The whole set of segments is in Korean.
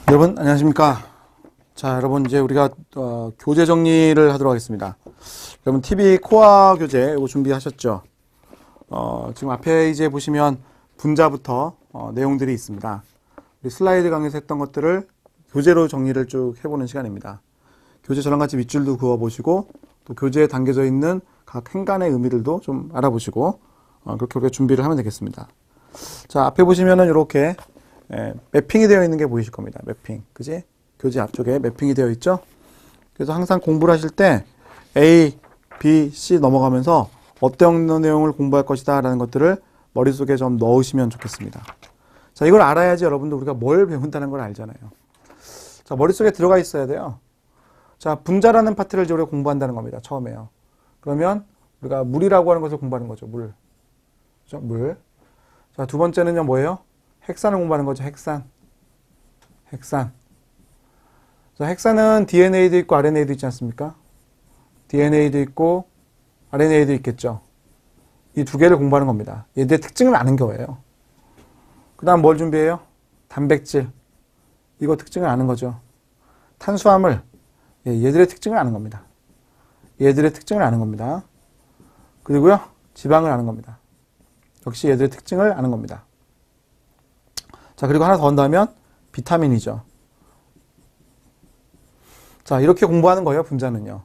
여러분 안녕하십니까. 자, 여러분 이제 우리가 교재 정리를 하도록 하겠습니다. 여러분 TV 코어 교재 이거 준비하셨죠? 지금 앞에 이제 보시면 분자부터 내용들이 있습니다. 우리 슬라이드 강의에서 했던 것들을 교재로 정리를 쭉 해보는 시간입니다. 교재 저랑 같이 밑줄도 그어 보시고 또 교재에 담겨져 있는 각 행간의 의미들도 좀 알아보시고 그렇게 우리가 준비를 하면 되겠습니다. 자, 앞에 보시면은 이렇게 매핑이 되어 있는 게 보이실 겁니다. 매핑. 그지? 교재 앞쪽에 매핑이 되어 있죠? 그래서 항상 공부를 하실 때 A, B, C 넘어가면서 어떤 내용을 공부할 것이다 라는 것들을 머릿속에 좀 넣으시면 좋겠습니다. 자, 이걸 알아야지 여러분들 우리가 뭘 배운다는 걸 알잖아요. 자, 머릿속에 들어가 있어야 돼요. 자, 분자라는 파트를 이제 우리가 공부한다는 겁니다. 처음에요. 그러면 우리가 물이라고 하는 것을 공부하는 거죠. 물. 그죠? 물. 자, 두 번째는요, 뭐예요? 핵산을 공부하는 거죠. 핵산. 핵산. 자, 핵산은 DNA도 있고 RNA도 있지 않습니까? DNA도 있고 RNA도 있겠죠. 이 두 개를 공부하는 겁니다. 얘들의 특징을 아는 거예요. 그 다음 뭘 준비해요? 단백질. 이거 특징을 아는 거죠. 탄수화물. 얘들의 특징을 아는 겁니다. 얘들의 특징을 아는 겁니다. 그리고요, 지방을 아는 겁니다. 역시 얘들의 특징을 아는 겁니다. 자, 그리고 하나 더 한다면 비타민이죠. 자, 이렇게 공부하는 거예요, 분자는요.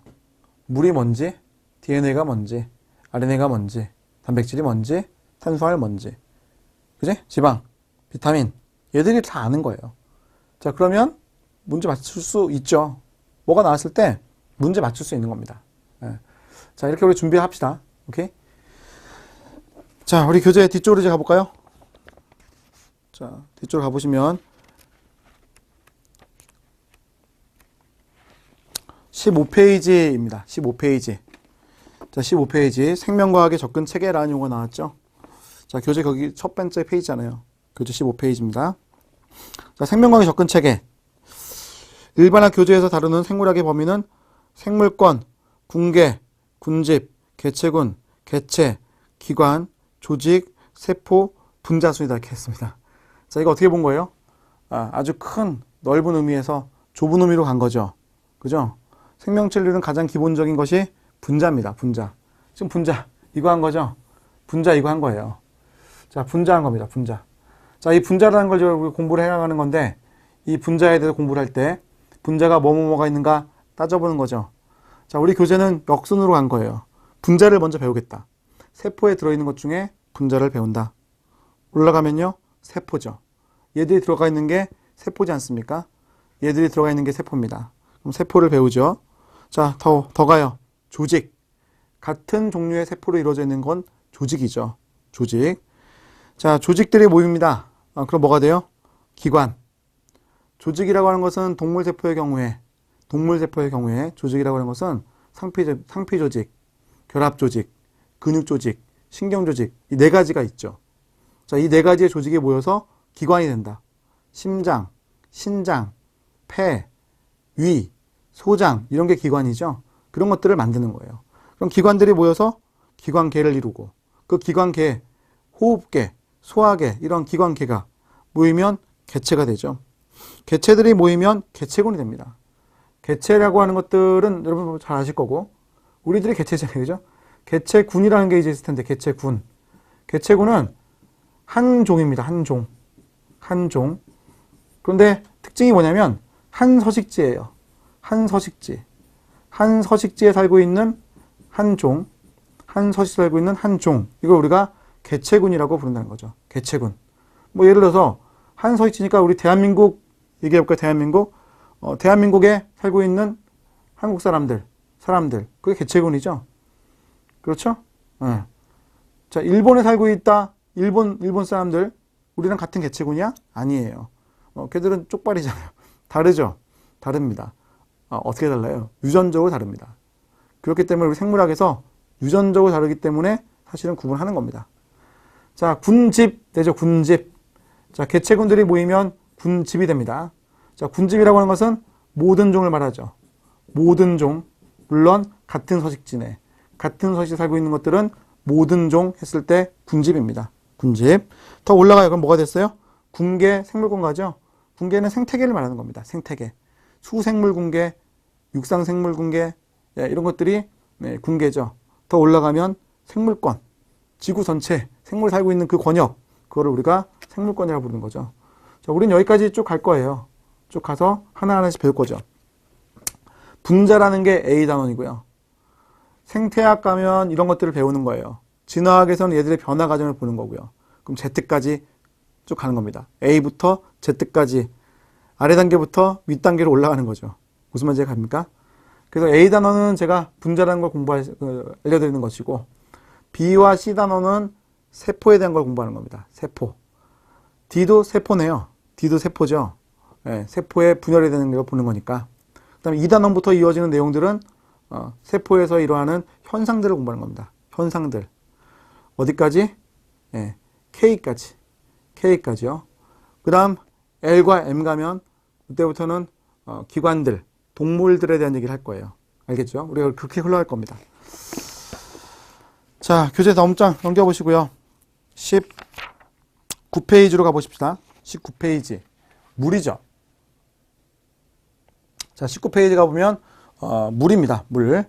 물이 뭔지, DNA가 뭔지, RNA가 뭔지, 단백질이 뭔지, 탄수화물 뭔지. 그지? 지방, 비타민. 얘들이 다 아는 거예요. 자, 그러면 문제 맞출 수 있죠. 뭐가 나왔을 때 문제 맞출 수 있는 겁니다. 예. 자, 이렇게 우리 준비합시다. 오케이? 자, 우리 교재 뒤쪽으로 이제 가볼까요? 자, 뒤쪽으로 가보시면 15페이지입니다. 15페이지. 자, 15페이지. 생명과학의 접근 체계라는 용어가 나왔죠. 자, 교재 거기 첫 번째 페이지잖아요. 교재 15페이지입니다. 자, 생명과학의 접근 체계. 일반학 교재에서 다루는 생물학의 범위는 생물권, 군계, 군집, 개체군, 개체, 기관, 조직, 세포, 분자 순이다 이렇게 했습니다. 자, 이거 어떻게 본 거예요? 아주 큰 넓은 의미에서 좁은 의미로 간 거죠. 그죠? 생명체를 이루는 가장 기본적인 것이 분자입니다. 분자. 지금 분자 이거 한 거죠? 분자 이거 한 거예요. 자, 분자 한 겁니다. 분자. 자, 이 분자라는 걸 우리 공부를 해나가는 건데 이 분자에 대해서 공부를 할 때 분자가 뭐가 있는가 따져보는 거죠. 자, 우리 교재는 역순으로 간 거예요. 분자를 먼저 배우겠다. 세포에 들어있는 것 중에 분자를 배운다. 올라가면요, 세포죠. 얘들이 들어가 있는 게 세포지 않습니까? 얘들이 들어가 있는 게 세포입니다. 그럼 세포를 배우죠. 자, 더 가요. 조직. 같은 종류의 세포로 이루어져 있는 건 조직이죠. 조직. 자, 조직들이 모입니다. 그럼 뭐가 돼요? 기관. 조직이라고 하는 것은 동물세포의 경우에 조직이라고 하는 것은 상피조직, 결합조직, 근육조직, 신경조직, 이 네 가지가 있죠. 자, 이 네 가지의 조직이 모여서 기관이 된다. 심장, 신장, 폐, 위, 소장 이런 게 기관이죠. 그런 것들을 만드는 거예요. 그럼 기관들이 모여서 기관계를 이루고 그 기관계, 호흡계, 소화계 이런 기관계가 모이면 개체가 되죠. 개체들이 모이면 개체군이 됩니다. 개체라고 하는 것들은 여러분 잘 아실 거고 우리들이 개체잖아요. 그죠? 개체군이라는 게 이제 있을 텐데 개체군. 개체군은 한 종입니다. 한 종. 한 종. 그런데 특징이 뭐냐면 한 서식지예요. 한 서식지. 한 서식지에 살고 있는 한 종. 한 서식지에 살고 있는 한 종. 이걸 우리가 개체군이라고 부른다는 거죠. 개체군. 뭐 예를 들어서 한 서식지니까 우리 대한민국 얘기해볼까요? 대한민국. 대한민국에 살고 있는 한국 사람들. 그게 개체군이죠. 그렇죠? 네. 자, 일본에 살고 있다. 일본 사람들. 우리랑 같은 개체군이야? 아니에요. 걔들은 쪽발이잖아요. 다르죠? 다릅니다. 어떻게 달라요? 유전적으로 다릅니다. 그렇기 때문에 우리 생물학에서 유전적으로 다르기 때문에 사실은 구분하는 겁니다. 자, 군집 되죠? 군집. 자, 개체군들이 모이면 군집이 됩니다. 자, 군집이라고 하는 것은 모든 종을 말하죠. 모든 종. 물론 같은 서식지 내. 같은 서식지에 살고 있는 것들은 모든 종 했을 때 군집입니다. 군집. 더 올라가요. 그럼 뭐가 됐어요? 군계 생물권 가죠? 군계는 생태계를 말하는 겁니다. 생태계. 수생물 군계, 육상생물 군계, 이런 것들이 군계죠. 더 올라가면 생물권, 지구 전체, 생물 살고 있는 그 권역, 그거를 우리가 생물권이라고 부르는 거죠. 자, 우리는 여기까지 쭉 갈 거예요. 쭉 가서 하나하나씩 배울 거죠. 분자라는 게 A 단원이고요. 생태학 가면 이런 것들을 배우는 거예요. 진화학에서는 얘들의 변화 과정을 보는 거고요. 그럼 Z까지 쭉 가는 겁니다. A부터 Z까지 아래 단계부터 윗 단계로 올라가는 거죠. 무슨 말인지 갑니까? 그래서 A 단원은 제가 분자라는 걸 알려드리는 것이고, B와 C 단원은 세포에 대한 걸 공부하는 겁니다. 세포. D도 세포네요. D도 세포죠. 세포에 분열이 되는 걸 보는 거니까. 그 다음에 2단원부터 이어지는 내용들은 세포에서 일어나는 현상들을 공부하는 겁니다. 현상들. 어디까지? K까지. K까지요. 그 다음 L과 M 가면 그때부터는 기관들, 동물들에 대한 얘기를 할 거예요. 알겠죠? 우리가 그렇게 흘러갈 겁니다. 자, 교재 다음 장 넘겨보시고요. 19페이지로 가보십시다. 19페이지. 물이죠. 자, 19페이지 가보면 물입니다. 물.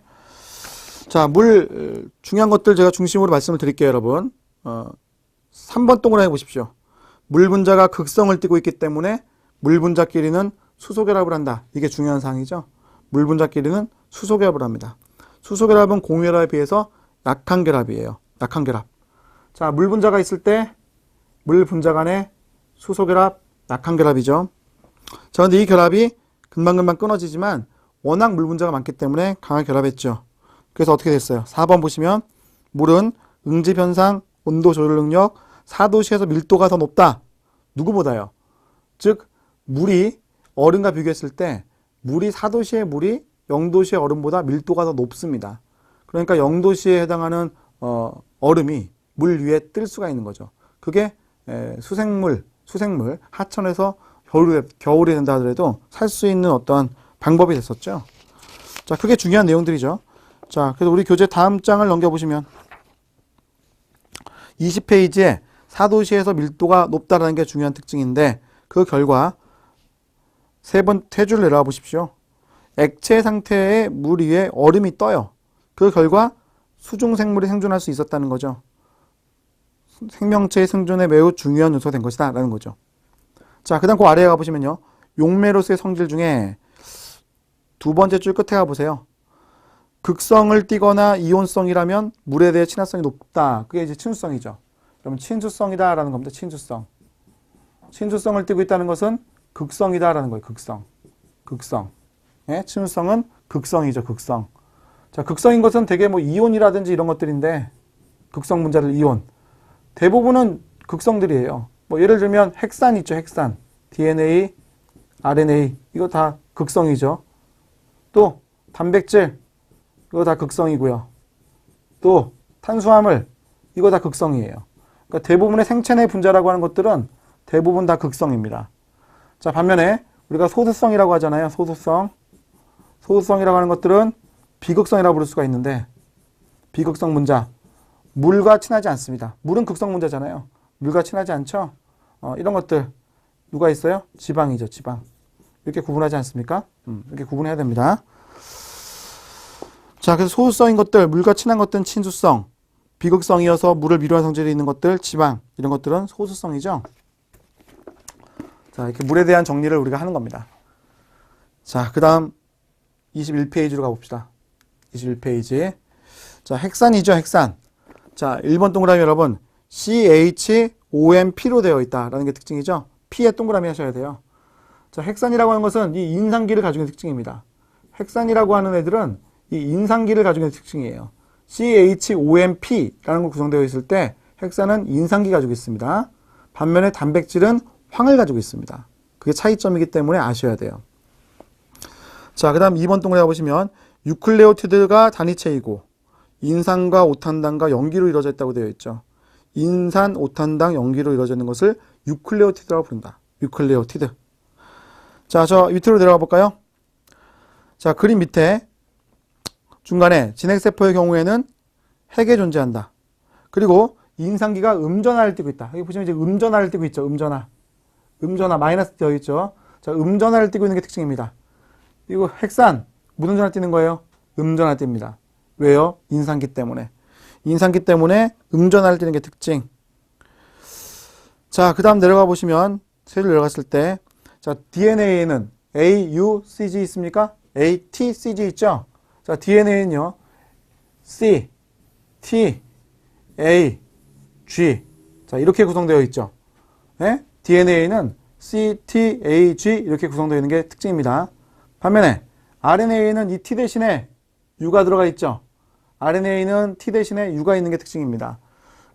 자, 물 중요한 것들 제가 중심으로 말씀을 드릴게요, 여러분. 3번 동그라미 보십시오. 물 분자가 극성을 띠고 있기 때문에 물 분자끼리는 수소결합을 한다. 이게 중요한 사항이죠. 물 분자끼리는 수소결합을 합니다. 수소결합은 공유결합에 비해서 약한 결합이에요. 약한 결합. 자, 물 분자가 있을 때 물 분자 간의 수소결합, 약한 결합이죠. 자, 근데 이 결합이 금방금방 끊어지지만 워낙 물 분자가 많기 때문에 강하게 결합했죠. 그래서 어떻게 됐어요? 4번 보시면 물은 응집현상, 온도 조절 능력, 4도씨에서 밀도가 더 높다. 누구보다요? 즉 물이 얼음과 비교했을 때 물이 4도씨의 물이 0도씨의 얼음보다 밀도가 더 높습니다. 그러니까 0도씨에 해당하는 얼음이 물 위에 뜰 수가 있는 거죠. 그게 수생물, 하천에서 겨울이 된다 하더라도 살 수 있는 어떤 방법이 됐었죠. 자, 그게 중요한 내용들이죠. 자, 그래서 우리 교재 다음 장을 넘겨보시면 20페이지에 4도시에서 밀도가 높다는 게 중요한 특징인데 그 결과 세 줄 내려와 보십시오. 액체 상태의 물 위에 얼음이 떠요. 그 결과 수중생물이 생존할 수 있었다는 거죠. 생명체의 생존에 매우 중요한 요소가 된 것이다 라는 거죠. 자, 그 다음 그 아래에 가보시면요. 용메로스의 성질 중에 두 번째 줄 끝에 가보세요. 극성을 띠거나 이온성이라면 물에 대해 친화성이 높다. 그게 이제 친수성이죠. 그럼 친수성이다 라는 겁니다. 친수성. 친수성을 띠고 있다는 것은 극성이다 라는 거예요. 극성. 친수성은 극성이죠. 극성. 자, 극성인 것은 되게 뭐 이온이라든지 이런 것들인데, 극성 분자들 이온. 대부분은 극성들이에요. 뭐 예를 들면 핵산 있죠. 핵산. DNA, RNA. 이거 다 극성이죠. 또 단백질. 이거 다 극성이고요. 또 탄수화물. 이거 다 극성이에요. 그러니까 대부분의 생체 내 분자라고 하는 것들은 대부분 다 극성입니다. 자, 반면에 우리가 소수성이라고 하잖아요. 소수성이라고 하는 것들은 비극성이라고 부를 수가 있는데, 비극성 분자. 물과 친하지 않습니다. 물은 극성 분자잖아요. 물과 친하지 않죠? 이런 것들 누가 있어요? 지방이죠. 지방. 이렇게 구분하지 않습니까? 이렇게 구분해야 됩니다. 자, 그래서 소수성인 것들, 물과 친한 것들은 친수성, 비극성이어서 물을 미료한 성질이 있는 것들, 지방, 이런 것들은 소수성이죠. 자, 이렇게 물에 대한 정리를 우리가 하는 겁니다. 자, 그 다음 21페이지로 가봅시다. 21페이지. 자, 핵산이죠. 핵산. 자, 1번 동그라미 여러분, CHOMP로 되어 있다라는 게 특징이죠. P에 동그라미 하셔야 돼요. 자, 핵산이라고 하는 것은 이 인산기를 가지고 있는 특징입니다. 핵산이라고 하는 애들은 이 인산기를 가지고 있는 특징이에요. CHOMP라는 걸 구성되어 있을 때 핵산은 인산기 가지고 있습니다. 반면에 단백질은 황을 가지고 있습니다. 그게 차이점이기 때문에 아셔야 돼요. 자, 그 다음 2번 동그라미 보시면 유클레오티드가 단위체이고 인산과 오탄당과 염기로 이루어져 있다고 되어 있죠. 인산, 오탄당, 염기로 이루어져 있는 것을 유클레오티드라고 부른다. 유클레오티드. 자, 저 밑으로 내려가 볼까요? 자, 그림 밑에 중간에 진핵세포의 경우에는 핵이 존재한다. 그리고 인산기가 음전하를 띠고 있다. 여기 보시면 이제 음전하를 띠고 있죠. 음전하. 음전화 마이너스 되어 있죠. 자, 음전화를 띠고 있는 게 특징입니다. 이거 핵산 무슨 전화 띠는 거예요? 음전화 띱니다. 왜요? 인산기 때문에. 인산기 때문에 음전화를 띠는 게 특징. 자, 그 다음 내려가 보시면 세줄 내려갔을 때 자, DNA에는 A, U, CG 있습니까? A, T, CG 있죠? 자, DNA는요. C, T, A, G. 자, 이렇게 구성되어 있죠. 네? DNA는 C, T, A, G 이렇게 구성되어 있는 게 특징입니다. 반면에 RNA는 이 T 대신에 U가 들어가 있죠. RNA는 T 대신에 U가 있는 게 특징입니다.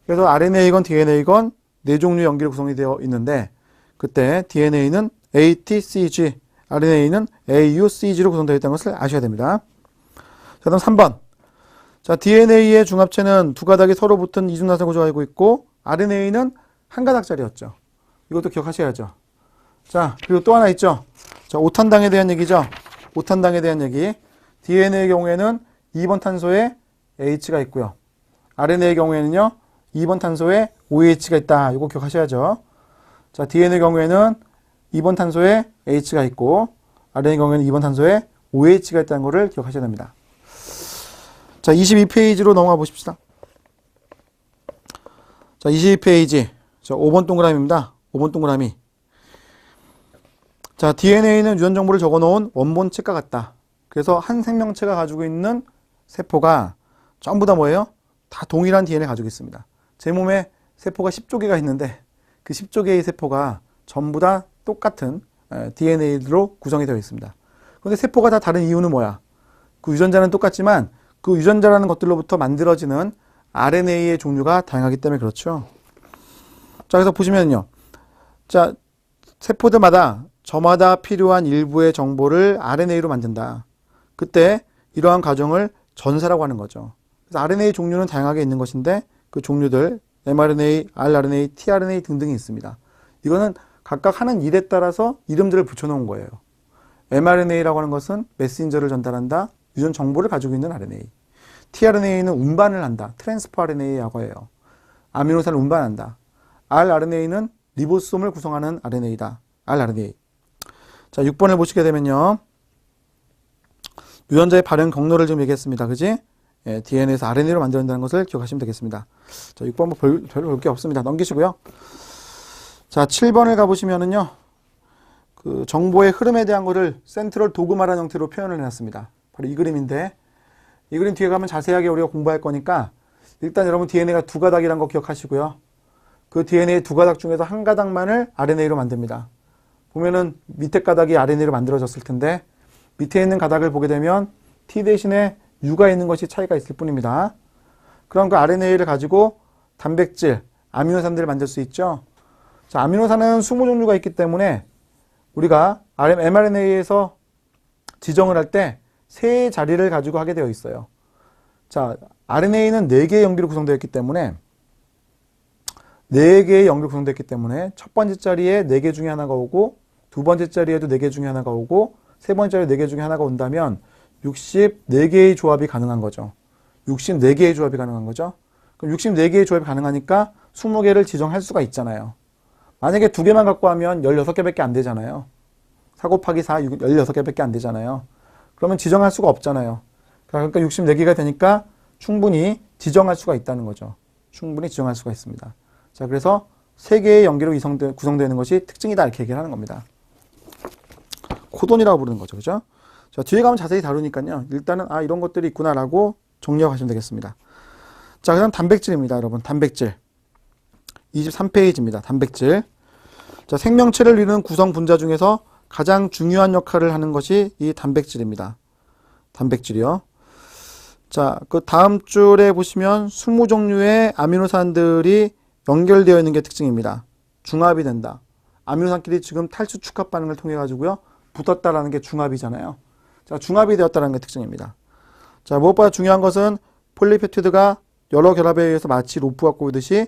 그래서 RNA건 DNA건 네 종류 연기로 구성이 되어 있는데 그때 DNA는 A, T, C, G, RNA는 A, U, C, G로 구성되어 있다는 것을 아셔야 됩니다. 자, 다음 3번. 자, DNA의 중합체는 두 가닥이 서로 붙은 이중나선 구조가 가지고 있고 RNA는 한 가닥짜리였죠. 이것도 기억하셔야죠. 자, 그리고 또 하나 있죠. 자, 오탄당에 대한 얘기죠. 오탄당에 대한 얘기. DNA의 경우에는 2번 탄소에 H가 있고요. RNA의 경우에는요. 2번 탄소에 OH가 있다. 이거 기억하셔야죠. 자, DNA의 경우에는 2번 탄소에 H가 있고 RNA의 경우에는 2번 탄소에 OH가 있다는 것을 기억하셔야 됩니다. 자, 22페이지로 넘어가 보십시다. 자, 22페이지. 자, 5번 동그라미입니다. 5번 동그라미. 자, DNA는 유전 정보를 적어 놓은 원본 책과 같다. 그래서 한 생명체가 가지고 있는 세포가 전부 다 뭐예요? 다 동일한 DNA를 가지고 있습니다. 제 몸에 세포가 10조 개가 있는데 그 10조 개의 세포가 전부 다 똑같은 DNA로 구성이 되어 있습니다. 그런데 세포가 다 다른 이유는 뭐야? 그 유전자는 똑같지만 그 유전자라는 것들로부터 만들어지는 RNA의 종류가 다양하기 때문에 그렇죠. 자, 그래서 보시면요. 자, 세포들마다 저마다 필요한 일부의 정보를 RNA로 만든다. 그때 이러한 과정을 전사라고 하는 거죠. 그래서 RNA 종류는 다양하게 있는 것인데 그 종류들 mRNA, rRNA, tRNA 등등이 있습니다. 이거는 각각 하는 일에 따라서 이름들을 붙여놓은 거예요. mRNA라고 하는 것은 메신저를 전달한다. 유전 정보를 가지고 있는 RNA. tRNA는 운반을 한다. 트랜스퍼 RNA라고 해요. 아미노산을 운반한다. rRNA는 리보솜을 구성하는 RNA다. rRNA. 자, 6번을 보시게 되면요. 유전자의 발현 경로를 지금 얘기했습니다. 그지? 예, DNA에서 RNA로 만들어낸다는 것을 기억하시면 되겠습니다. 자, 6번 뭐 별로 볼 게 없습니다. 넘기시고요. 자, 7번을 가보시면은요. 그 정보의 흐름에 대한 것을 센트럴 도그마라는 형태로 표현을 해놨습니다. 바로 이 그림인데 이 그림 뒤에 가면 자세하게 우리가 공부할 거니까 일단 여러분 DNA가 두 가닥이라는 거 기억하시고요. 그 DNA 두 가닥 중에서 한 가닥만을 RNA로 만듭니다. 보면은 밑에 가닥이 RNA로 만들어졌을 텐데 밑에 있는 가닥을 보게 되면 T 대신에 U가 있는 것이 차이가 있을 뿐입니다. 그럼 그 RNA를 가지고 단백질, 아미노산들을 만들 수 있죠. 자, 아미노산은 20종류가 있기 때문에 우리가 mRNA에서 지정을 할 때 세 자리를 가지고 하게 되어 있어요. 자, RNA는 4개의 연기로 구성되어 있기 때문에 4개의 연기로 구성되어 있기 때문에 첫 번째 자리에 4개 중에 하나가 오고 두 번째 자리에도 4개 중에 하나가 오고 세 번째 자리에 4개 중에 하나가 온다면 64개의 조합이 가능한 거죠. 64개의 조합이 가능한 거죠. 그럼 64개의 조합이 가능하니까 20개를 지정할 수가 있잖아요. 만약에 2개만 갖고 하면 16개밖에 안 되잖아요. 4 곱하기 4, 16개밖에 안 되잖아요. 그러면 지정할 수가 없잖아요. 그러니까 64개가 되니까 충분히 지정할 수가 있다는 거죠. 충분히 지정할 수가 있습니다. 자, 그래서 3개의 연기로 구성되는 것이 특징이다 이렇게 얘기를 하는 겁니다. 코돈이라고 부르는 거죠. 그죠? 자, 뒤에 가면 자세히 다루니까요. 일단은 이런 것들이 있구나라고 정리하고 가시면 되겠습니다. 자, 그다음 단백질입니다, 여러분. 단백질. 23페이지입니다. 단백질. 자, 생명체를 이루는 구성 분자 중에서 가장 중요한 역할을 하는 것이 이 단백질입니다. 단백질이요. 자, 그 다음 줄에 보시면 20종류의 아미노산들이 연결되어 있는 게 특징입니다. 중합이 된다. 아미노산끼리 지금 탈수 축합 반응을 통해 가지고요. 붙었다라는 게 중합이잖아요. 자, 중합이 되었다는 게 특징입니다. 자, 무엇보다 중요한 것은 폴리페티드가 여러 결합에 의해서 마치 로프가 꼬이듯이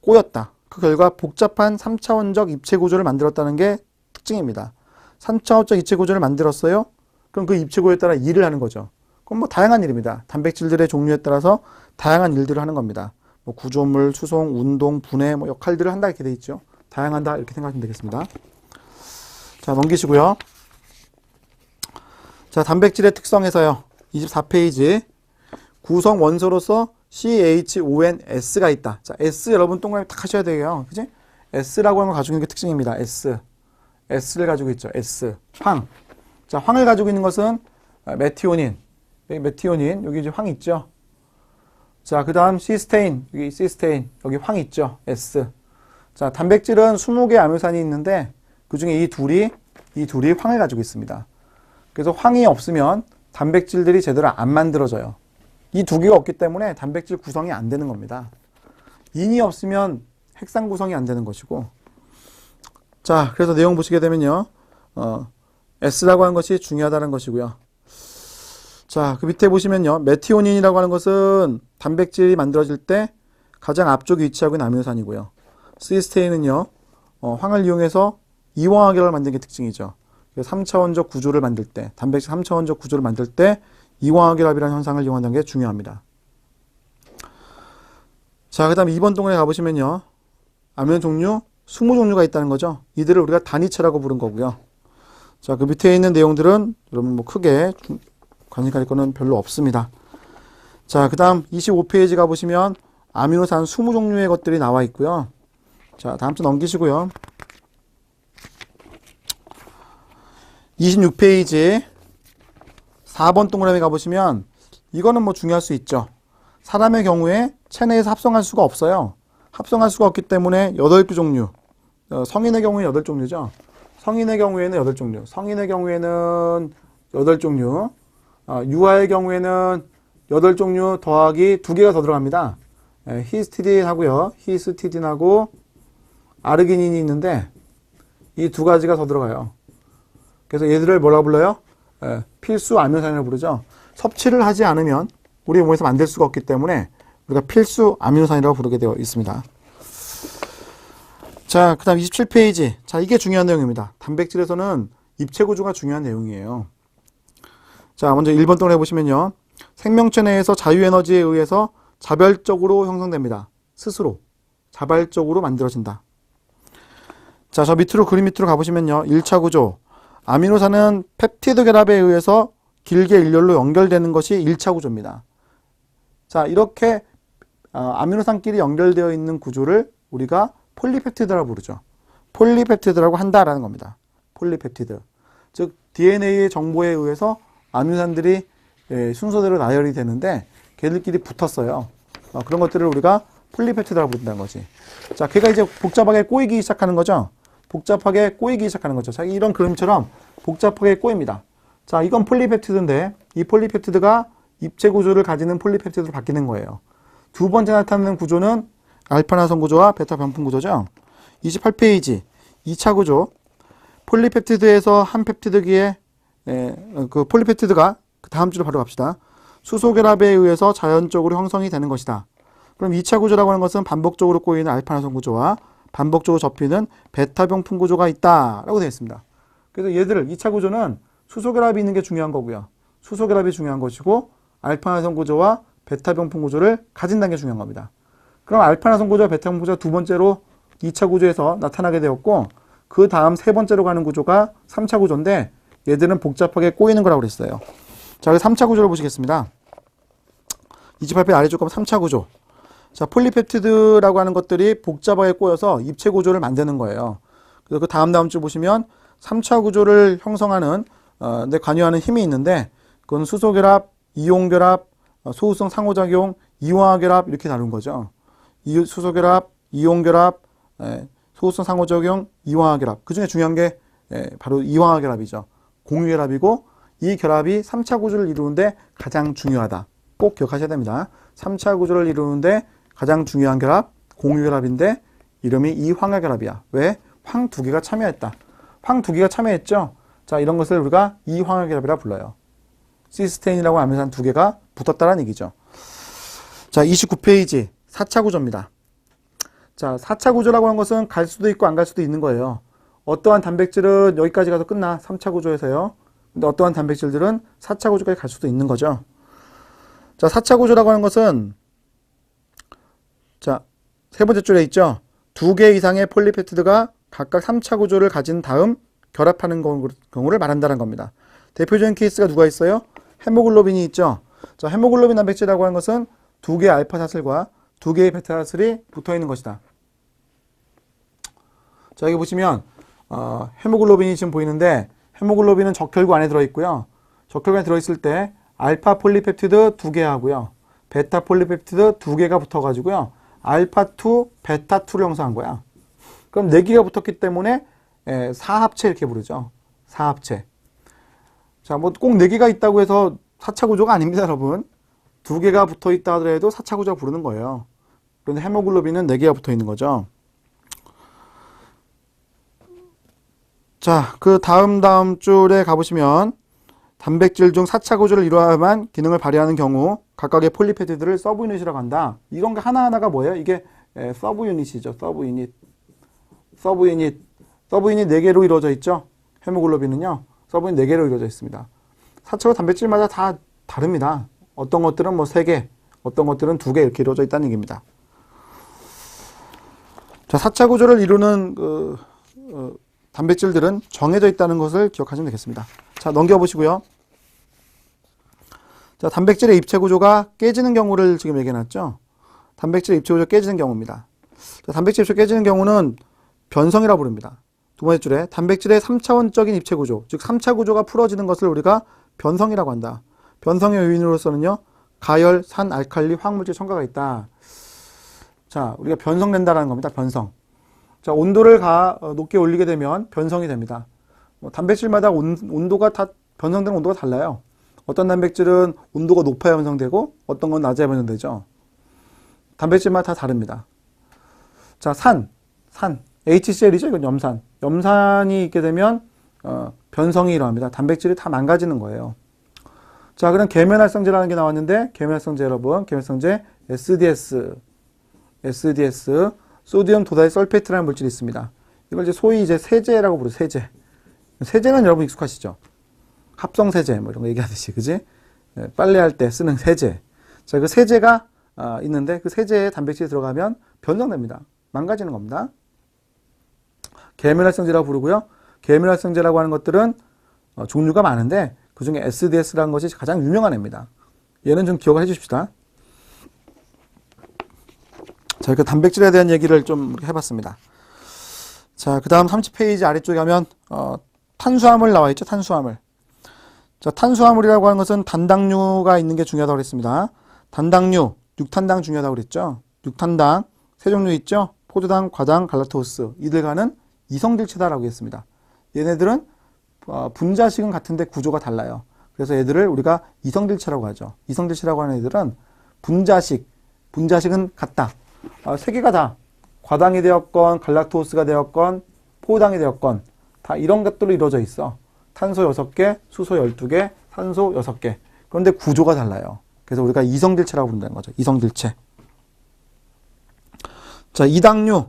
꼬였다. 그 결과 복잡한 3차원적 입체 구조를 만들었다는 게 특징입니다. 3차원적 입체 구조를 만들었어요. 그럼 그 입체 구조에 따라 일을 하는 거죠. 그럼 뭐 다양한 일입니다. 단백질들의 종류에 따라서 다양한 일들을 하는 겁니다. 뭐 구조물, 수송, 운동, 분해, 뭐 역할들을 한다 이렇게 돼 있죠. 다양하다 이렇게 생각하시면 되겠습니다. 자, 넘기시고요. 자, 단백질의 특성에서요. 24페이지. 구성 원소로서 CHONS가 있다. 자, S 여러분 동그라미 딱 하셔야 돼요. 그지? S라고 하는 걸 가지고 있는 게 특징입니다. S. S를 가지고 있죠. S. 황. 자, 황을 가지고 있는 것은 메티오닌. 여기 메티오닌. 여기 이제 황 있죠. 자, 그 다음 시스테인. 여기 시스테인. 여기 황 있죠. S. 자, 단백질은 20개의 아미노산이 있는데 그 중에 이 둘이 황을 가지고 있습니다. 그래서 황이 없으면 단백질들이 제대로 안 만들어져요. 이 두 개가 없기 때문에 단백질 구성이 안 되는 겁니다. 인이 없으면 핵산 구성이 안 되는 것이고. 자, 그래서 내용 보시게 되면요. S라고 하는 것이 중요하다는 것이고요. 자, 그 밑에 보시면요. 메티오닌이라고 하는 것은 단백질이 만들어질 때 가장 앞쪽에 위치하고 있는 아미노산이고요. 시스테인은요. 황을 이용해서 이황화결을 만드는 게 특징이죠. 3차원적 구조를 만들 때, 단백질 3차원적 구조를 만들 때 이황화결합이라는 현상을 이용한다는 게 중요합니다. 자, 그 다음 2번 동그라미 가보시면요. 아미노 종류 20종류가 있다는 거죠. 이들을 우리가 단위체라고 부른 거고요. 자, 그 밑에 있는 내용들은 여러분 뭐 크게 관심 가질 거는 별로 없습니다. 자, 그 다음 25페이지 가보시면 아미노산 20종류의 것들이 나와 있고요. 자, 다음 주 넘기시고요. 26페이지 4번 동그라미 가보시면 이거는 뭐 중요할 수 있죠. 사람의 경우에 체내에서 합성할 수가 없어요. 합성할 수가 없기 때문에 8개 종류. 성인의 경우에는 8종류죠. 성인의 경우에는 8종류. 성인의 경우에는 8종류. 유아의 경우에는 8종류 더하기 2개가 더 들어갑니다. 히스티딘하고요. 히스티딘하고 아르기닌이 있는데 이 두 가지가 더 들어가요. 그래서 얘들을 뭐라고 불러요? 필수 아미노산이라고 부르죠. 섭취를 하지 않으면 우리 몸에서 만들 수가 없기 때문에 우리가 필수 아미노산이라고 부르게 되어 있습니다. 자, 그 다음 27페이지. 자, 이게 중요한 내용입니다. 단백질에서는 입체 구조가 중요한 내용이에요. 자, 먼저 1번 동그라미 보시면요. 생명체 내에서 자유에너지에 의해서 자발적으로 형성됩니다. 스스로. 자발적으로 만들어진다. 자, 저 밑으로 그림 밑으로 가보시면요. 1차 구조. 아미노산은 펩티드 결합에 의해서 길게 일렬로 연결되는 것이 1차 구조입니다. 자, 이렇게 아미노산끼리 연결되어 있는 구조를 우리가 폴리펩티드라고 부르죠. 폴리펩티드라고 한다라는 겁니다. 폴리펩티드. 즉 DNA의 정보에 의해서 아미노산들이 순서대로 나열이 되는데 걔들끼리 붙었어요. 그런 것들을 우리가 폴리펩티드라고 부른다는 거지. 자, 걔가 이제 복잡하게 꼬이기 시작하는 거죠. 복잡하게 꼬이기 시작하는 거죠. 자, 이런 그림처럼 복잡하게 꼬입니다. 자, 이건 폴리펩티드인데 이 폴리펩티드가 입체 구조를 가지는 폴리펩티드로 바뀌는 거예요. 두 번째 나타나는 구조는 알파나선 구조와 베타 변품 구조죠. 28페이지 2차 구조. 폴리펩티드에서 한 펩티드기에 그 폴리펩티드가 그 다음 줄을 바로 갑시다. 수소결합에 의해서 자연적으로 형성이 되는 것이다. 그럼 2차 구조라고 하는 것은 반복적으로 꼬이는 알파나선 구조와 반복적으로 접히는 베타 병풍 구조가 있다라고 되어 있습니다. 그래서 얘들을 2차 구조는 수소결합이 있는 게 중요한 거고요. 수소결합이 중요한 것이고 알파나선 구조와 베타 병풍 구조를 가진다는 게 중요한 겁니다. 그럼 알파나선 구조와 베타 병풍 구조가 두 번째로 2차 구조에서 나타나게 되었고 그 다음 세 번째로 가는 구조가 3차 구조인데 얘들은 복잡하게 꼬이는 거라고 그랬어요. 자, 3차 구조를 보시겠습니다. 28페이지 아래쪽 가면 3차 구조. 자, 폴리펩티드라고 하는 것들이 복잡하게 꼬여서 입체 구조를 만드는 거예요. 그래서 그 다음 줄 보시면 3차 구조를 형성하는 데 관여하는 힘이 있는데 그건 수소결합, 이온결합, 소우성 상호작용, 이황화결합 이렇게 다룬 거죠. 수소결합, 이온결합, 소우성 상호작용, 이황화결합. 그 중에 중요한 게 바로 이황화결합이죠. 공유결합이고 이 결합이 3차 구조를 이루는데 가장 중요하다. 꼭 기억하셔야 됩니다. 3차 구조를 이루는데 가장 중요한 결합, 공유결합인데 이름이 이황화결합이야. 왜? 황 두 개가 참여했다. 황 두 개가 참여했죠. 자, 이런 것을 우리가 이황화결합이라 불러요. 시스테인이라고 아미노산 두 개가 붙었다는 얘기죠. 자, 29페이지 4차 구조입니다. 자, 4차 구조라고 하는 것은 갈 수도 있고 안 갈 수도 있는 거예요. 어떠한 단백질은 여기까지 가서 끝나. 3차 구조에서요. 근데 어떠한 단백질들은 4차 구조까지 갈 수도 있는 거죠. 자, 4차 구조라고 하는 것은 자, 세 번째 줄에 있죠. 두 개 이상의 폴리페프티드가 각각 3차 구조를 가진 다음 결합하는 경우를 말한다는 겁니다. 대표적인 케이스가 누가 있어요? 헤모글로빈이 있죠. 자, 헤모글로빈 단백질이라고 하는 것은 두 개의 알파 사슬과 두 개의 베타 사슬이 붙어 있는 것이다. 자, 여기 보시면 헤모글로빈이 지금 보이는데 헤모글로빈은 적혈구 안에 들어있고요. 적혈구 안에 들어있을 때 알파 폴리펩티드 두 개 하고요. 베타 폴리펩티드 두 개가 붙어가지고요. 알파2, 베타2를 형성한 거야. 그럼 네 개가 붙었기 때문에 사합체 이렇게 부르죠. 사합체. 자, 뭐 꼭 네 개가 있다고 해서 4차 구조가 아닙니다, 여러분. 두 개가 붙어 있다 하더라도 4차 구조가 부르는 거예요. 그런데 헤모글로빈은 네 개가 붙어 있는 거죠. 자, 그 다음 줄에 가보시면 단백질 중 4차 구조를 이루어야만 기능을 발휘하는 경우 각각의 폴리페티드를 서브유닛이라고 한다. 이런 게 하나하나가 뭐예요? 이게 서브유닛이죠. 서브유닛 4개로 이루어져 있죠. 헤모글로빈은요. 서브유닛 4개로 이루어져 있습니다. 4차구 단백질마다 다 다릅니다. 어떤 것들은 뭐 3개, 어떤 것들은 2개 이렇게 이루어져 있다는 얘기입니다. 자, 4차 구조를 이루는 단백질들은 정해져 있다는 것을 기억하시면 되겠습니다. 자, 넘겨보시고요. 자, 단백질의 입체 구조가 깨지는 경우를 지금 얘기해놨죠. 단백질의 입체 구조가 깨지는 경우입니다. 자, 단백질 입체 깨지는 경우는 변성이라고 부릅니다. 두 번째 줄에 단백질의 3차원적인 입체 구조, 즉 3차 구조가 풀어지는 것을 우리가 변성이라고 한다. 변성의 요인으로서는요, 가열, 산, 알칼리, 화학물질 첨가가 있다. 자, 우리가 변성된다라는 겁니다. 변성. 자, 온도를 높게 올리게 되면 변성이 됩니다. 단백질마다 온도가 다 변성되는 온도가 달라요. 어떤 단백질은 온도가 높아야 변성되고 어떤 건 낮아야 변성되죠. 단백질마다 다 다릅니다. 자, 산, HCl이죠. 이건 염산. 염산이 있게 되면 변성이 일어납니다. 단백질이 다 망가지는 거예요. 자, 그럼 계면활성제라는 게 나왔는데 계면활성제 여러분, 계면활성제 SDS, 소디움 도다이 설페이트라는 물질이 있습니다. 이걸 소위 이제 세제라고 부르죠. 세제. 세제는 여러분 익숙하시죠? 합성세제 뭐 이런 거 얘기하듯이, 그지? 빨래할 때 쓰는 세제. 자, 그 세제가 있는데 그 세제에 단백질이 들어가면 변성됩니다. 망가지는 겁니다. 계면활성제라고 부르고요. 계면활성제라고 하는 것들은 종류가 많은데 그 중에 SDS라는 것이 가장 유명한 애입니다. 얘는 좀 기억을 해주십시다. 자, 이렇게 단백질에 대한 얘기를 좀 해봤습니다. 자, 그 다음 30페이지 아래쪽에 가면 탄수화물 나와 있죠. 탄수화물. 자, 탄수화물이라고 하는 것은 단당류가 있는 게 중요하다고 그랬습니다. 단당류, 육탄당 중요하다고 그랬죠. 육탄당 세 종류 있죠. 포도당, 과당, 갈라토스. 이들과는 이성질체다라고 했습니다. 얘네들은 분자식은 같은데 구조가 달라요. 그래서 얘들을 우리가 이성질체라고 하죠. 이성질체라고 하는 애들은 분자식은 같다. 세 개가 다 과당이 되었건 갈락토스가 되었건 포당이 되었건 다 이런 것들로 이루어져 있어. 탄소 6개, 수소 12개, 산소 6개. 그런데 구조가 달라요. 그래서 우리가 이성질체라고 부른다는 거죠. 이성질체. 자, 이당류,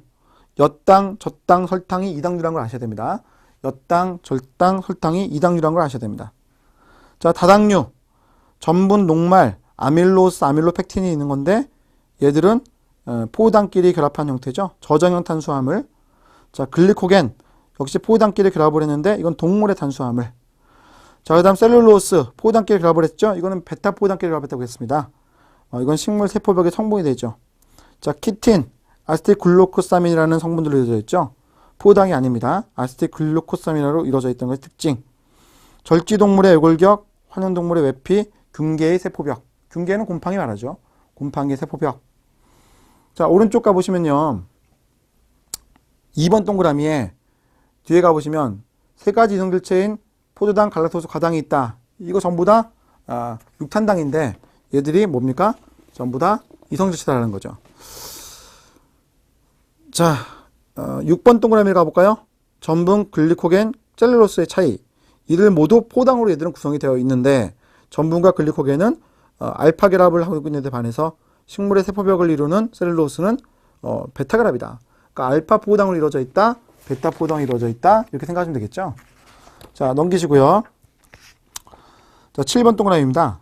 엿당, 젖당, 설탕이 이당류라는 걸 아셔야 됩니다. 엿당, 절당, 설탕이 이당류라는 걸 아셔야 됩니다. 자, 다당류, 전분, 녹말, 아밀로스, 아밀로펙틴이 있는 건데 얘들은 포당끼리 결합한 형태죠. 저장형 탄수화물. 자, 글리코겐, 역시 포당끼리 결합을 했는데 이건 동물의 탄수화물. 자, 그 다음 셀룰로스, 포당끼리 결합을 했죠. 이거는 베타 포당끼리 결합했다고 했습니다. 이건 식물 세포벽의 성분이 되죠. 자, 키틴, 아세틸글루코사민이라는 성분들로 이루어져 있죠. 포당이 아닙니다. 아세틸글루코사민으로 이루어져 있던 것의 특징. 절지동물의 애골격, 환영동물의 외피, 균계의 세포벽. 균계는 곰팡이 말하죠. 곰팡이의 세포벽. 자, 오른쪽 가보시면요. 2번 동그라미에 뒤에 가보시면 세 가지 이성질체인 포도당, 갈락토스, 과당이 있다. 이거 전부 다 육탄당인데 얘들이 뭡니까? 전부 다 이성질체다라는 거죠. 자, 6번 동그라미를 가볼까요? 전분, 글리코겐, 셀룰로스의 차이. 이들 모두 포당으로 얘들은 구성이 되어 있는데 전분과 글리코겐은 알파 결합을 하고 있는 데 반해서 식물의 세포벽을 이루는 셀룰로스는 베타 결합이다. 그러니까 알파 포당으로 이루어져 있다, 베타 포당으로 이루어져 있다, 이렇게 생각하시면 되겠죠. 자, 넘기시고요. 자, 7번 동그라미입니다.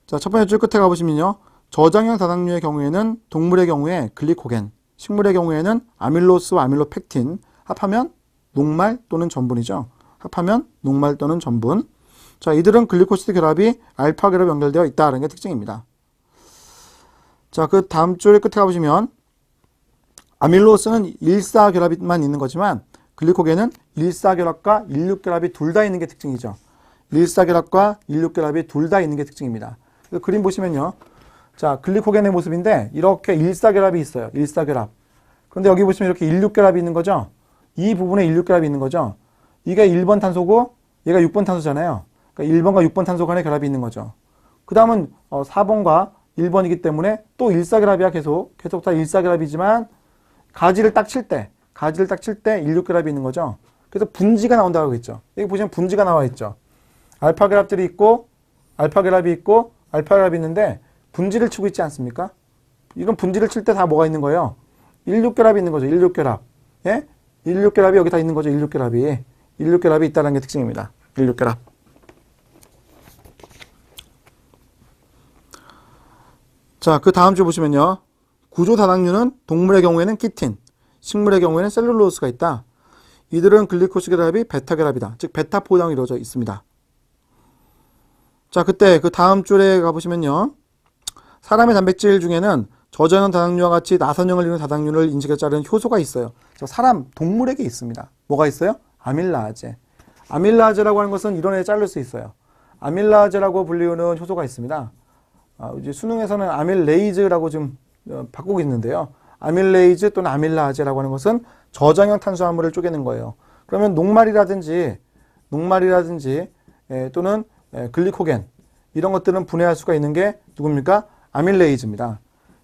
자, 첫 번째 줄 끝에 가보시면요. 저장형 다당류의 경우에는 동물의 경우에 글리코겐, 식물의 경우에는 아밀로스와 아밀로펙틴, 합하면 녹말 또는 전분이죠. 합하면 녹말 또는 전분. 자, 이들은 글리코시드 결합이 알파 결합 연결되어 있다는 게 특징입니다. 자, 그 다음 줄의 끝에 가보시면 아밀로스는 1사 결합만 있는 거지만 글리코겐은 1사 결합과 16 결합이 둘 다 있는 게 특징이죠. 1사 결합과 16 결합이 둘 다 있는 게 특징입니다. 그림 보시면요. 자, 글리코겐의 모습인데 이렇게 1사 결합이 있어요. 1사 결합. 그런데 여기 보시면 이렇게 16 결합이 있는 거죠. 이 부분에 16 결합이 있는 거죠. 이게 1번 탄소고 얘가 6번 탄소잖아요. 그러니까 1번과 6번 탄소 간의 결합이 있는 거죠. 그 다음은 4번과 1번이기 때문에 또 1사 결합이야. 계속 다 1사 결합이지만 가지를 딱 칠 때 16 결합이 있는 거죠. 그래서 분지가 나온다고 했죠. 여기 보시면 분지가 나와 있죠. 알파 결합들이 있고 알파 결합이 있고 알파 결합이 있는데 분지를 치고 있지 않습니까? 이건 분지를 칠 때 다 뭐가 있는 거예요? 16 결합이 있는 거죠. 16 결합. 예? 16 결합이 여기 다 있는 거죠. 16 결합이. 16 결합이 있다는 게 특징입니다. 16 결합. 자, 그 다음 줄 보시면요. 구조 다당류는 동물의 경우에는 키틴, 식물의 경우에는 셀룰로스가 있다. 이들은 글리코시드 결합이 베타 결합이다. 즉 베타 포장이 이루어져 있습니다. 자, 그때 그 다음 줄에 가보시면요. 사람의 단백질 중에는 저장형 다당류와 같이 나선형을 이루는 다당류를 인식해 자르는 효소가 있어요. 사람, 동물에게 있습니다. 뭐가 있어요? 아밀라아제. 아밀라아제라고 하는 것은 이런 애 자를 수 있어요. 아밀라아제라고 불리우는 효소가 있습니다. 이제 수능에서는 아밀레이즈라고 좀 바꾸고 있는데요. 아밀레이즈 또는 아밀라아제라고 하는 것은 저장형 탄수화물을 쪼개는 거예요. 그러면 녹말이라든지 또는 글리코겐 이런 것들은 분해할 수가 있는 게 누굽니까? 아밀레이즈입니다.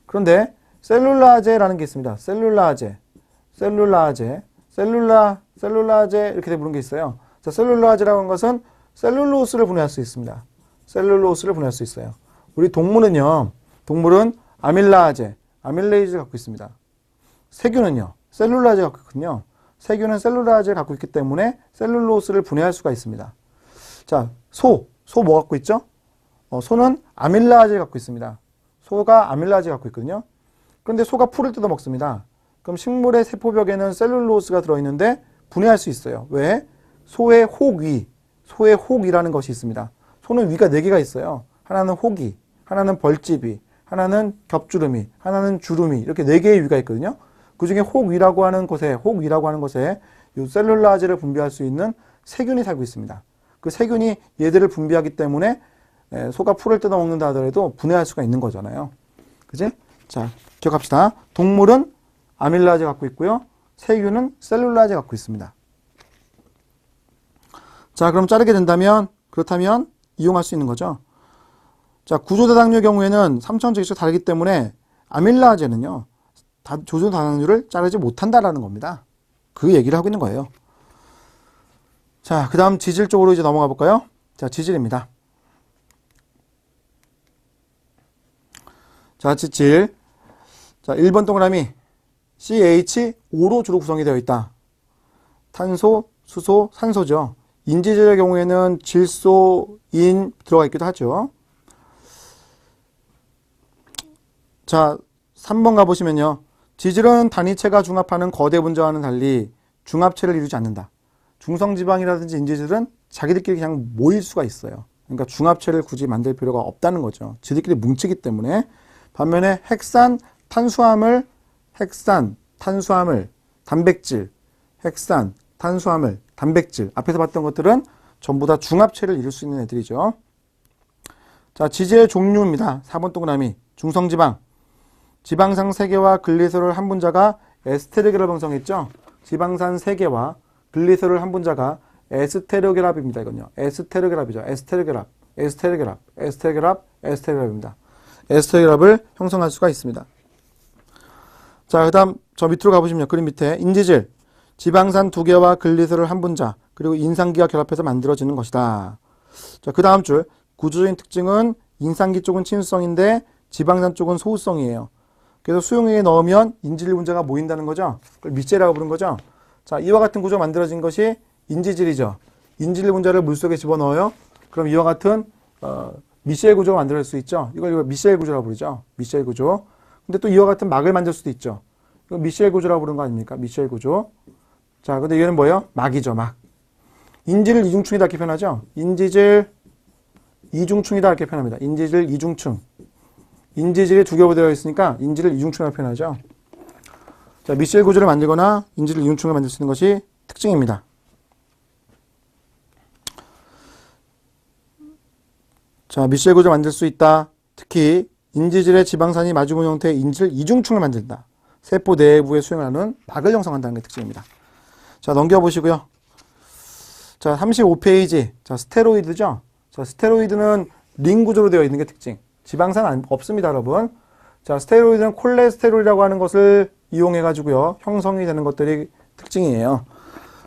그런데 셀룰라제라는 게 있습니다. 셀룰라제 이렇게 부르는 게 있어요. 자, 셀룰라제라고 하는 것은 셀룰로스를 분해할 수 있습니다. 셀룰로스를 분해할 수 있어요. 우리 동물은 아밀레이즈를 갖고 있습니다. 세균은요, 셀룰라제를 갖고 있거든요. 세균은 셀룰라제를 갖고 있기 때문에 셀룰로스를 분해할 수가 있습니다. 자, 소 뭐 갖고 있죠? 소는 아밀라제를 갖고 있습니다. 소가 아밀라제를 갖고 있거든요. 그런데 소가 풀을 뜯어 먹습니다. 그럼 식물의 세포벽에는 셀룰로스가 들어있는데 분해할 수 있어요. 왜? 소의 혹이라는 것이 있습니다. 소는 위가 4개가 있어요. 하나는 혹이, 하나는 벌집이, 하나는 겹주름이, 하나는 주름이 이렇게 4개의 위가 있거든요. 그 중에 혹위라고 하는 곳에 이 셀룰라제를 분비할 수 있는 세균이 살고 있습니다. 그 세균이 얘들을 분비하기 때문에 소가 풀을 뜯어 먹는다 하더라도 분해할 수가 있는 거잖아요. 그지? 자, 기억합시다. 동물은 아밀라제 갖고 있고요. 세균은 셀룰라제 갖고 있습니다. 자, 그럼 자르게 된다면 그렇다면 이용할 수 있는 거죠. 자, 구조다당류의 경우에는 3차원적이 다르기 때문에 아밀라제는요. 조조다당류를 자르지 못한다라는 겁니다. 그 얘기를 하고 있는 거예요. 자, 그 다음 지질 쪽으로 이제 넘어가 볼까요? 자, 지질입니다. 자, 지질. 자, 1번 동그라미 CH5로 주로 구성이 되어 있다. 탄소, 수소, 산소죠. 인지질의 경우에는 질소, 인 들어가 있기도 하죠. 자, 3번 가보시면요. 지질은 단위체가 중합하는 거대 분자와는 달리 중합체를 이루지 않는다. 중성지방이라든지 인지질은 자기들끼리 그냥 모일 수가 있어요. 그러니까 중합체를 굳이 만들 필요가 없다는 거죠. 지들끼리 뭉치기 때문에. 반면에 핵산, 탄수화물, 단백질, 앞에서 봤던 것들은 전부 다 중합체를 이룰 수 있는 애들이죠. 자, 지질의 종류입니다. 4번 동그라미. 중성지방. 지방산 3개와 글리세롤 한 분자가 에스테르 결합을 형성했죠. 지방산 3개와 글리세롤 한 분자가 에스테르 결합입니다. 이건요. 에스테르 결합이죠. 에스테르 결합입니다. 에스테르 결합을 형성할 수가 있습니다. 자, 그 다음 저 밑으로 가보시면 그림 밑에 인지질. 지방산 2개와 글리세롤 한 분자 그리고 인산기가 결합해서 만들어지는 것이다. 자, 그 다음 줄 구조적인 특징은 인산기 쪽은 친수성인데 지방산 쪽은 소우성이에요. 그래서 수용액에 넣으면 인지질 분자가 모인다는 거죠. 그걸 밑재라고 부르는 거죠. 자, 이와 같은 구조가 만들어진 것이 인지질이죠. 인지질 분자를 물속에 집어넣어요. 그럼 이와 같은 미셸 구조가 만들어질 수 있죠. 이걸 미셸 구조라고 부르죠. 미셸 구조. 근데 또 이와 같은 막을 만들 수도 있죠. 미셸 구조라고 부르는 거 아닙니까? 미셸 구조. 자, 근데 얘는 뭐예요? 막이죠, 막. 인지질 이중충이다 이렇게 표현하죠. 인지질 이중충이다 이렇게 표현합니다. 인지질 이중충. 인지질이 두 겹으로 되어 있으니까 인지질 이중충이라고 표현하죠. 자, 미셸 구조를 만들거나 인지질 이중충을 만들 수 있는 것이 특징입니다. 자, 미셸 구조를 만들 수 있다. 특히 인지질의 지방산이 마주본 형태의 인지질 이중충을 만든다. 세포 내부에 수용하는 막을 형성한다는 게 특징입니다. 자, 넘겨보시고요. 자, 35페이지. 자, 스테로이드죠. 자, 스테로이드는 링 구조로 되어 있는 게 특징. 지방산 없습니다, 여러분. 자, 스테로이드는 콜레스테롤이라고 하는 것을 이용해 가지고요. 형성이 되는 것들이 특징이에요.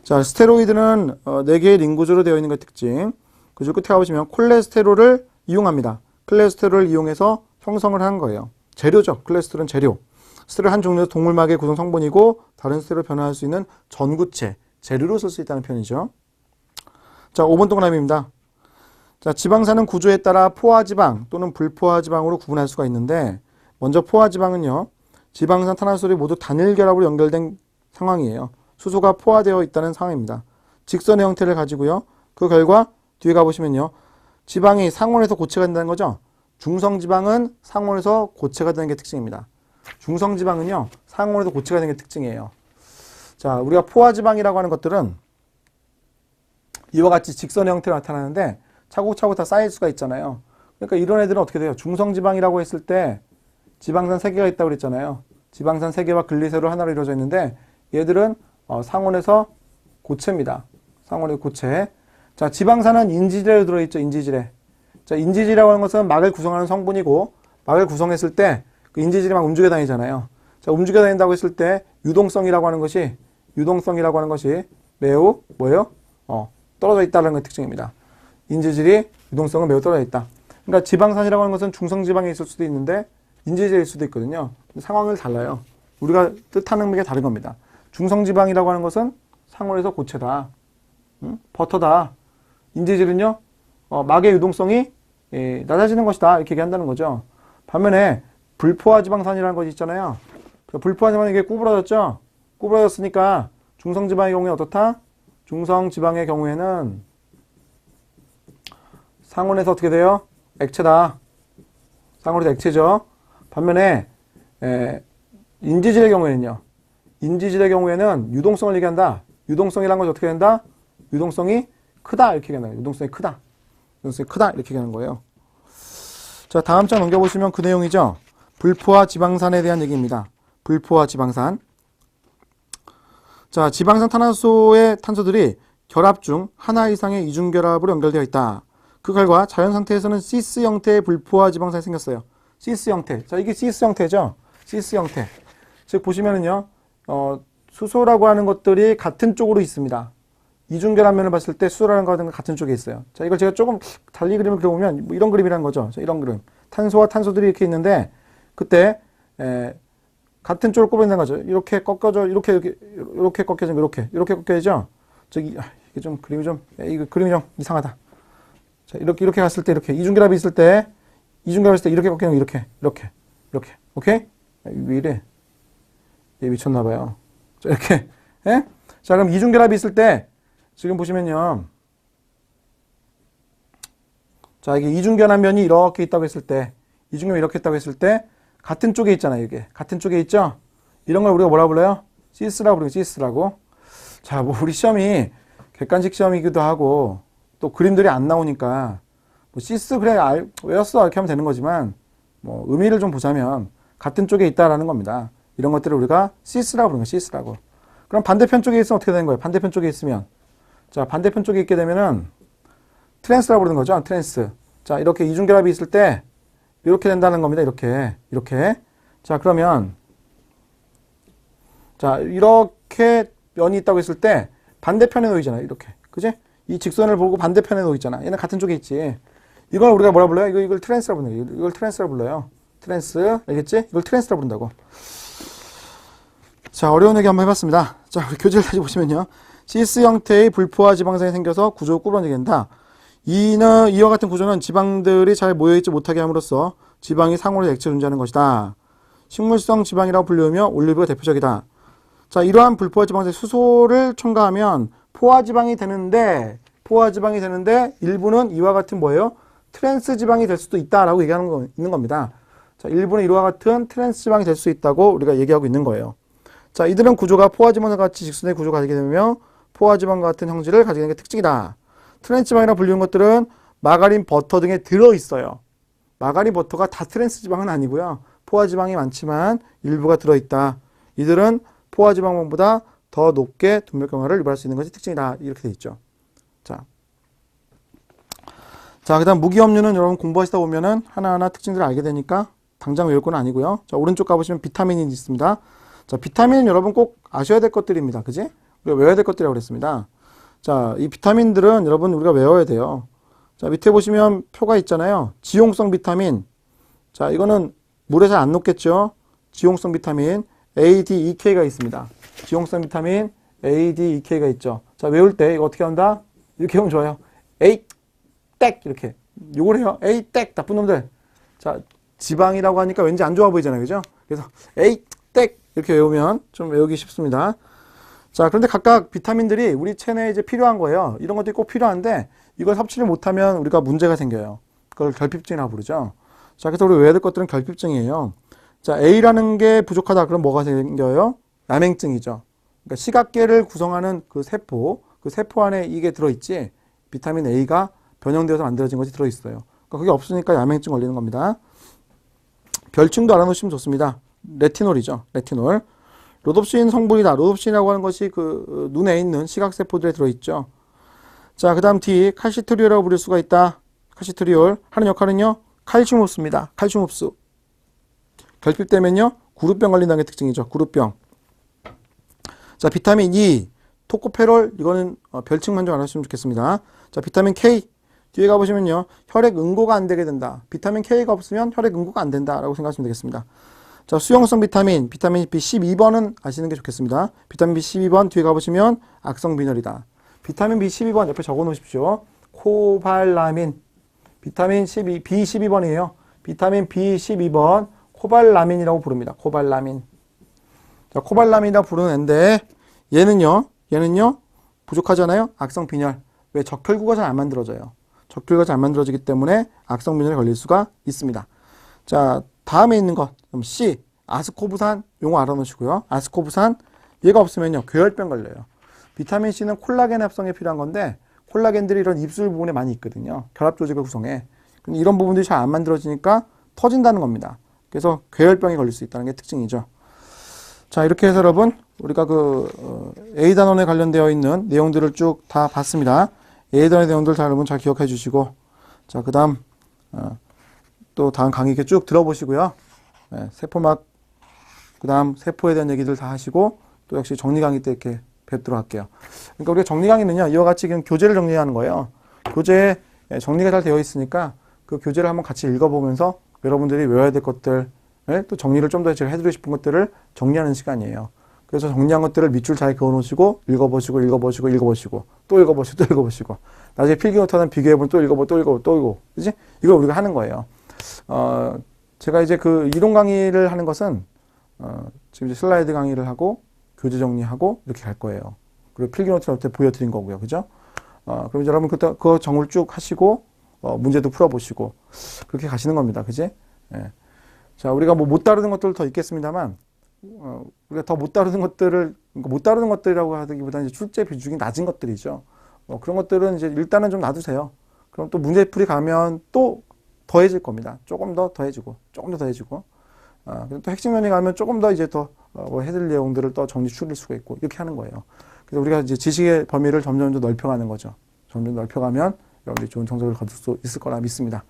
자, 스테로이드는 4개의 링 구조로 되어 있는 게 특징. 그리고 끝에 가보시면 콜레스테롤을 이용합니다. 콜레스테롤을 이용해서 형성을 하는 거예요. 재료죠. 콜레스테롤은 재료. 스테롤 한 종류의 동물막의 구성 성분이고 다른 스테롤을 변화할 수 있는 전구체, 재료로 쓸 수 있다는 표현이죠. 자, 5번 동그라미입니다. 자, 지방산은 구조에 따라 포화지방 또는 불포화지방으로 구분할 수가 있는데 먼저 포화지방은요. 지방산 탄화수소들이 모두 단일 결합으로 연결된 상황이에요. 수소가 포화되어 있다는 상황입니다. 직선의 형태를 가지고요. 그 결과 뒤에 가보시면요. 지방이 상온에서 고체가 된다는 거죠. 중성지방은 상온에서 고체가 되는 게 특징입니다. 중성지방은요. 상온에서 고체가 되는 게 특징이에요. 자, 우리가 포화지방이라고 하는 것들은 이와 같이 직선의 형태로 나타나는데 차곡차곡 다 쌓일 수가 있잖아요. 그러니까 이런 애들은 어떻게 돼요? 중성지방이라고 했을 때 지방산 3개가 있다고 그랬잖아요. 지방산 3개와 글리세롤 하나로 이루어져 있는데 얘들은 상온에서 고체입니다. 상온에서 고체. 자, 지방산은 인지질에 들어있죠. 인지질에. 자, 인지질이라고 하는 것은 막을 구성하는 성분이고 막을 구성했을 때 그 인지질이 막 움직여 다니잖아요. 자, 움직여 다닌다고 했을 때 유동성이라고 하는 것이 매우 뭐예요? 떨어져 있다는 게 특징입니다. 인지질이 유동성은 매우 떨어져 있다. 그러니까 지방산이라고 하는 것은 중성지방에 있을 수도 있는데 인지질일 수도 있거든요. 상황을 달라요. 우리가 뜻하는 게 다른 겁니다. 중성지방이라고 하는 것은 상온에서 고체다. 버터다. 인지질은요. 막의 유동성이 낮아지는 것이다. 이렇게 얘기한다는 거죠. 반면에 불포화지방산이라는 것이 있잖아요. 불포화지방이 이게 구부러졌죠. 구부러졌으니까 중성지방의 경우에 어떻다? 중성지방의 경우에는 상온에서 어떻게 돼요? 액체다. 상온에서 액체죠. 반면에 인지질의 경우에는요. 인지질의 경우에는 유동성을 얘기한다. 유동성이라는 것이 어떻게 된다? 유동성이 크다. 이렇게 얘기한다. 유동성이 크다. 유동성이 크다. 이렇게 얘기하는 거예요. 자, 다음 장 넘겨보시면 그 내용이죠. 불포화 지방산에 대한 얘기입니다. 불포화 지방산. 자, 지방산 탄화수소의 탄소들이 결합 중 하나 이상의 이중결합으로 연결되어 있다. 그 결과 자연 상태에서는 시스 형태의 불포화 지방산이 생겼어요. 시스 형태. 자, 이게 시스 형태죠. 시스 형태. 즉 보시면은요. 수소라고 하는 것들이 같은 쪽으로 있습니다. 이중결합면을 봤을 때 수소라는 것은 같은 쪽에 있어요. 자, 이걸 제가 조금 달리 그림을 그려보면 뭐 이런 그림이라는 거죠. 자, 이런 그림. 탄소와 탄소들이 이렇게 있는데 그때 같은 쪽으로 꼽아낸다는 거죠. 이렇게 꺾여져, 이렇게 꺾여져, 이렇게 꺾여져. 저기, 이게 좀, 이거 그림이 좀 이상하다. 자, 이렇게 갔을 때, 이중결합이 있을 때, 이렇게 꺾이는 거, 이렇게. 오케이? 왜 이래? 얘 미쳤나봐요. 자, 이렇게. 예? 자, 그럼 이중결합이 있을 때, 지금 보시면요. 자, 이게 이중결합면이 이렇게 있다고 했을 때, 이중결합이 이렇게 있다고 했을 때, 같은 쪽에 있잖아요, 이게. 같은 쪽에 있죠? 이런 걸 우리가 뭐라 불러요? 시스라고 부르죠, 시스라고. 자, 뭐, 우리 시험이 객관식 시험이기도 하고, 또 그림들이 안 나오니까, 뭐, 시스, 그래, 외웠어. 이렇게 하면 되는 거지만, 뭐, 의미를 좀 보자면, 같은 쪽에 있다라는 겁니다. 이런 것들을 우리가 시스라고 부르는 거예요, 시스라고. 그럼 반대편 쪽에 있으면 어떻게 되는 거예요? 반대편 쪽에 있으면. 자, 반대편 쪽에 있게 되면은, 트랜스라고 부르는 거죠, 트랜스. 자, 이렇게 이중결합이 있을 때, 이렇게 된다는 겁니다. 이렇게. 자, 그러면 자, 이렇게 면이 있다고 했을 때 반대편에 놓이잖아요. 이렇게. 그지? 이 직선을 보고 반대편에 놓이잖아. 얘는 같은 쪽에 있지. 이걸 우리가 뭐라 불러요? 이걸 트랜스라고 불러요. 이걸 트랜스라고 불러요. 트랜스. 알겠지? 이걸 트랜스라고 부른다고. 자, 어려운 얘기 한번 해봤습니다. 자, 우리 교재를 다시 보시면요. 시스 형태의 불포화 지방산이 생겨서 구조가 꾸러지게 된다. 이와 같은 구조는 지방들이 잘 모여있지 못하게 함으로써 지방이 상온에서 액체를 존재하는 것이다. 식물성 지방이라고 불리우며 올리브가 대표적이다. 자, 이러한 불포화지방제 수소를 첨가하면 포화지방이 되는데 일부는 이와 같은 뭐예요? 트랜스 지방이 될 수도 있다라고 있는 겁니다. 자, 일부는 이와 같은 트랜스 지방이 될 수 있다고 우리가 얘기하고 있는 거예요. 자, 이들은 구조가 포화지방과 같이 직선의 구조가 가지게 되며 포화지방과 같은 형질을 가지게 되는 게 특징이다. 트랜스 지방이라 불리는 것들은 마가린, 버터 등에 들어있어요. 마가린, 버터가 다 트랜스 지방은 아니고요. 포화지방이 많지만 일부가 들어있다. 이들은 포화지방보다 더 높게 동맥경화를 유발할 수 있는 것이 특징이다. 이렇게 돼 있죠. 자, 그 다음 무기염류는 여러분 공부하시다 보면은 하나하나 특징들을 알게 되니까 당장 외울 건 아니고요. 자, 오른쪽 가보시면 비타민이 있습니다. 자, 비타민은 여러분 꼭 아셔야 될 것들입니다. 그지? 우리가 외워야 될 것들이라고 그랬습니다. 자, 이 비타민들은 여러분 우리가 외워야 돼요. 자, 밑에 보시면 표가 있잖아요. 지용성 비타민. 자, 이거는 물에 잘 안 녹겠죠? 지용성 비타민 A, D, E, K가 있습니다. 지용성 비타민 A, D, E, K가 있죠. 자, 외울 때 이거 어떻게 한다? 이렇게 하면 좋아요. A, 땡 이렇게. 요걸 해요. A, 땡 나쁜 놈들. 자, 지방이라고 하니까 왠지 안 좋아 보이잖아요. 그죠? 그래서 A, 땡 이렇게 외우면 좀 외우기 쉽습니다. 자, 그런데 각각 비타민들이 우리 체내에 이제 필요한 거예요. 이런 것들이 꼭 필요한데 이걸 섭취를 못하면 우리가 문제가 생겨요. 그걸 결핍증이라고 부르죠. 자, 그래서 우리 외워야 될 것들은 결핍증이에요. 자, A라는 게 부족하다. 그럼 뭐가 생겨요? 남행증이죠. 그러니까 시각계를 구성하는 그 세포 안에 이게 들어있지. 비타민 A가 변형되어서 만들어진 것이 들어있어요. 그러니까 그게 없으니까 남행증 걸리는 겁니다. 별칭도 알아놓으시면 좋습니다. 레티놀이죠. 레티놀. 로놉신 성분이다. 로놉신이라고 하는 것이 그 눈에 있는 시각세포들에 들어있죠. 자, 그 다음 D, 칼시트리올이라고 부를 수가 있다. 칼시트리올 하는 역할은요, 칼슘 흡수입니다. 칼슘 흡수. 결핍되면요, 구루병 걸린다는 게 특징이죠. 구루병. 자, 비타민 E, 토코페롤, 이거는 별칭만 좀 알아주시면 좋겠습니다. 자, 비타민 K, 뒤에 가보시면요, 혈액 응고가 안 되게 된다. 비타민 K가 없으면 혈액 응고가 안 된다라고 생각하시면 되겠습니다. 자, 수용성 비타민 B12번은 아시는 게 좋겠습니다. 비타민 B12번 뒤에 가보시면 악성 빈혈이다. 비타민 B12번 옆에 적어 놓으십시오. 코발라민. 비타민 B12번이에요. 비타민 B12번 코발라민이라고 부릅니다. 코발라민. 자, 코발라민이라고 부르는 앤데 얘는요 부족하잖아요. 악성 빈혈. 왜? 적혈구가 잘 안 만들어져요. 적혈구가 잘 안 만들어지기 때문에 악성 빈혈에 걸릴 수가 있습니다. 자, 다음에 있는 것 그럼 C, 아스코브산 용어 알아놓으시고요. 아스코브산 얘가 없으면요 괴혈병 걸려요. 비타민 C는 콜라겐 합성에 필요한 건데 콜라겐들이 이런 입술 부분에 많이 있거든요. 결합 조직을 구성해. 근데 이런 부분들이 잘 안 만들어지니까 터진다는 겁니다. 그래서 괴혈병이 걸릴 수 있다는 게 특징이죠. 자, 이렇게 해서 여러분 우리가 에이다논에 관련되어 있는 내용들을 쭉 다 봤습니다. 에이다논의 내용들 다 여러분 잘 기억해 주시고, 자, 그 다음 또 다음 강의 이렇게 쭉 들어보시고요. 네, 세포막, 그 다음 세포에 대한 얘기들 다 하시고, 또 역시 정리 강의 때 이렇게 뵙도록 할게요. 그러니까 우리가 정리 강의는요, 이와 같이 그냥 교재를 정리하는 거예요. 교재에 정리가 잘 되어 있으니까 그 교재를 한번 같이 읽어보면서 여러분들이 외워야 될 것들, 또 정리를 좀 더 제가 해드리고 싶은 것들을 정리하는 시간이에요. 그래서 정리한 것들을 밑줄 잘 그어놓으시고, 읽어보시고, 또 읽어보시고, 나중에 필기노트는 비교해보면 또 읽고, 그지? 이걸 우리가 하는 거예요. 제가 이제 그 이론 강의를 하는 것은, 지금 이제 슬라이드 강의를 하고, 교재 정리하고, 이렇게 갈 거예요. 그리고 필기노트를 어떻게 보여드린 거고요. 그죠? 그럼 이제 여러분 그 정을 쭉 하시고, 문제도 풀어보시고, 그렇게 가시는 겁니다. 그지? 예. 자, 우리가 뭐 못 다루는 것들도 더 있겠습니다만, 우리가 더 못 다루는 것들을, 못 다루는 것들이라고 하기보다는 이제 출제 비중이 낮은 것들이죠. 그런 것들은 이제 일단은 좀 놔두세요. 그럼 또 문제풀이 가면 또 더해질 겁니다. 조금 더 더해지고. 그리고 또 핵심 면에 가면 조금 더 이제 더 해드릴 내용들을 또 정리 추릴 수가 있고, 이렇게 하는 거예요. 그래서 우리가 이제 지식의 범위를 점점 더 넓혀가는 거죠. 점점 넓혀가면 여러분들이 좋은 성적을 거둘 수 있을 거라 믿습니다.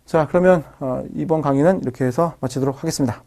자, 그러면 이번 강의는 이렇게 해서 마치도록 하겠습니다.